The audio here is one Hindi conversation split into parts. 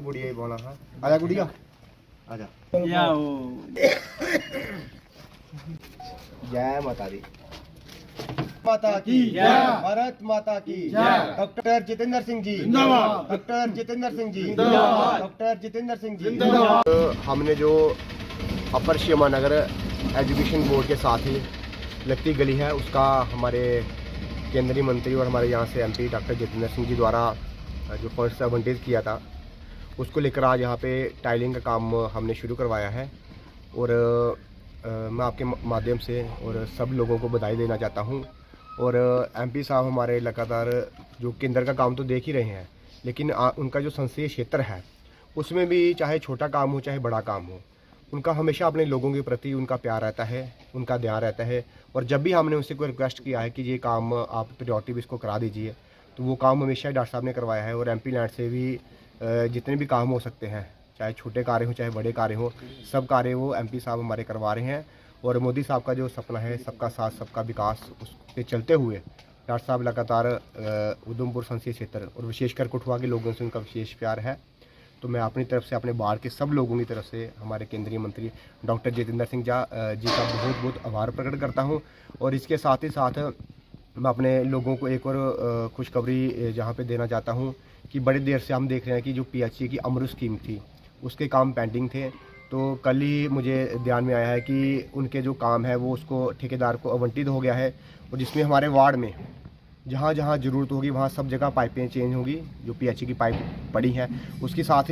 गुड़िया बोला हाँ आजा गुड़िया आजा। जय माता दी, माता की जय, भारत माता की जय। डॉक्टर जितेंद्र सिंह जी जिंदाबाद, डॉक्टर जितेंद्र सिंह जी जिंदाबाद, डॉक्टर जितेंद्र सिंह जी जिंदाबाद। हमने जो अपर श्यामा नगर एजुकेशन बोर्ड के साथ ही लगती गली है, उसका हमारे केंद्रीय मंत्री और हमारे यहाँ से एमपी डॉक्टर जितेंद्र सिंह जी द्वारा जो फर्स्ट आवंटित किया था, उसको लेकर आज यहाँ पे टाइलिंग का काम हमने शुरू करवाया है। और मैं आपके माध्यम से और सब लोगों को बधाई देना चाहता हूँ। और एमपी साहब हमारे लगातार जो केंद्र का काम तो देख ही रहे हैं, लेकिन उनका जो संसदीय क्षेत्र है उसमें भी चाहे छोटा काम हो चाहे बड़ा काम हो, उनका हमेशा अपने लोगों के प्रति उनका प्यार रहता है, उनका ध्यान रहता है। और जब भी हमने उनसे कोई रिक्वेस्ट किया है कि ये काम आप प्रायोरिटी बेस को करा दीजिए, तो वो काम हमेशा डॉक्टर साहब ने करवाया है। और एमपी लैंड से भी जितने भी काम हो सकते हैं, चाहे छोटे कार्य हो चाहे बड़े कार्य हो, सब कार्य वो एमपी साहब हमारे करवा रहे हैं। और मोदी साहब का जो सपना है सबका साथ सबका विकास, उस पे चलते हुए डॉक्टर साहब लगातार उधमपुर संसदीय क्षेत्र और विशेषकर कठुआ के लोगों से उनका विशेष प्यार है। तो मैं अपनी तरफ से, अपने बाढ़ के सब लोगों की तरफ से हमारे केंद्रीय मंत्री डॉक्टर जितेंद्र सिंह जी का बहुत बहुत आभार प्रकट करता हूं। और इसके साथ ही साथ मैं अपने लोगों को एक और खुशखबरी जहां पे देना चाहता हूं कि बड़ी देर से हम देख रहे हैं कि जो पीएचई की अमृत स्कीम थी उसके काम पेंडिंग थे। तो कल ही मुझे ध्यान में आया है कि उनके जो काम है वो उसको ठेकेदार को आवंटित हो गया है। और जिसमें हमारे वार्ड में जहाँ जहाँ ज़रूरत होगी वहाँ सब जगह पाइपें चेंज होंगी। जो पीएचई की पाइप पड़ी है उसके साथ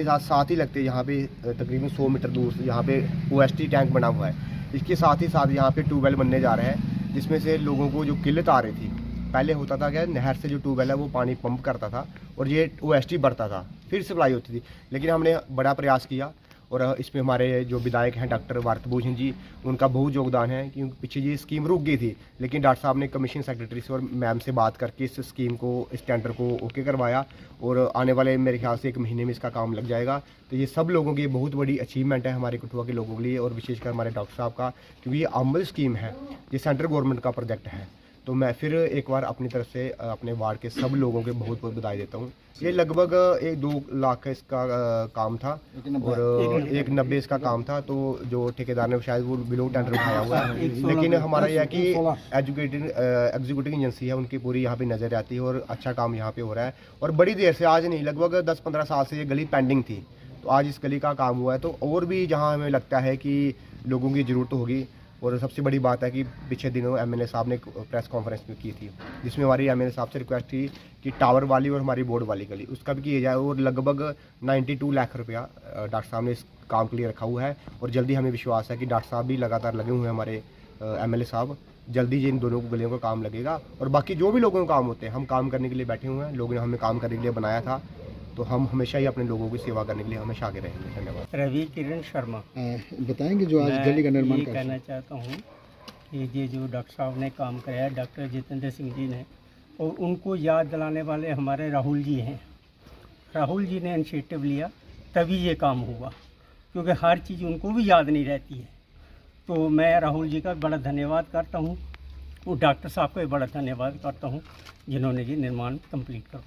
ही लगते यहाँ पे तकरीबन 100 मीटर दूर यहाँ पे ओएसटी टैंक बना हुआ है। इसके साथ ही साथ यहाँ पे ट्यूबवेल बनने जा रहा है, जिसमें से लोगों को जो किल्लत आ रही थी, पहले होता था क्या, नहर से जो ट्यूबवेल है वो पानी पंप करता था और ये ओएसटी बढ़ता था, फिर सप्लाई होती थी। लेकिन हमने बड़ा प्रयास किया और इसमें हमारे जो विधायक हैं डॉक्टर भारतभूषण जी, उनका बहुत योगदान है, क्योंकि पीछे ये स्कीम रुक गई थी। लेकिन डॉक्टर साहब ने कमीशन सेक्रेटरी से और मैम से बात करके इस स्कीम को, इस टेंडर को ओके करवाया और आने वाले मेरे ख्याल से 1 महीने में इसका काम लग जाएगा। तो ये सब लोगों की बहुत बड़ी अचीवमेंट है हमारे कठुआ के लोगों के लिए और विशेषकर हमारे डॉक्टर साहब का, क्योंकि ये अमल स्कीम है, ये सेंट्रल गवर्नमेंट का प्रोजेक्ट है। तो मैं फिर एक बार अपनी तरफ से अपने वार्ड के सब लोगों के बहुत बहुत बधाई देता हूँ। ये लगभग 1-2 लाख का इसका काम था और 190 इसका काम था। तो जो ठेकेदार ने शायद वो बिलो टेंडर उठाया हुआ है, लेकिन हमारा यह है कि एग्जीक्यूटिव एजेंसी है, उनकी पूरी यहाँ पे नज़र आती है और अच्छा काम यहाँ पे हो रहा है। और बड़ी देर से, आज नहीं, लगभग 10-15 साल से ये गली पेंडिंग थी, तो आज इस गली का काम हुआ है। तो और भी जहाँ हमें लगता है कि लोगों की ज़रूरत होगी। और सबसे बड़ी बात है कि पिछले दिनों एमएलए साहब ने प्रेस कॉन्फ्रेंस भी की थी, जिसमें हमारी एमएलए साहब से रिक्वेस्ट थी कि टावर वाली और हमारी बोर्ड वाली गली उसका भी किया जाए। और लगभग 92 लाख रुपया डॉक्टर साहब ने इस काम के लिए रखा हुआ है। और जल्दी हमें विश्वास है कि डॉक्टर साहब भी लगातार लगे हुए हैं, हमारे एमएलए साहब, जल्दी इन दोनों गलियों का काम लगेगा। और बाकी जो भी लोगों का काम होते हैं, हम काम करने के लिए बैठे हुए हैं, लोगों ने हमें काम करने के लिए बनाया था, तो हम हमेशा ही अपने लोगों की सेवा करने के लिए हमेशा आगे रहेंगे। धन्यवाद। रवि किरण शर्मा बताएंगे जो आज गली का निर्माण ये कहना चाहता हूँ कि ये जो डॉक्टर साहब ने काम कराया, डॉक्टर जितेंद्र सिंह जी ने, और उनको याद दिलाने वाले हमारे राहुल जी हैं। राहुल जी ने इनिशिएटिव लिया तभी ये काम हुआ, क्योंकि हर चीज़ उनको भी याद नहीं रहती है। तो मैं राहुल जी का बड़ा धन्यवाद करता हूँ और डॉक्टर साहब का भी बड़ा धन्यवाद करता हूँ, जिन्होंने ये निर्माण कंप्लीट कर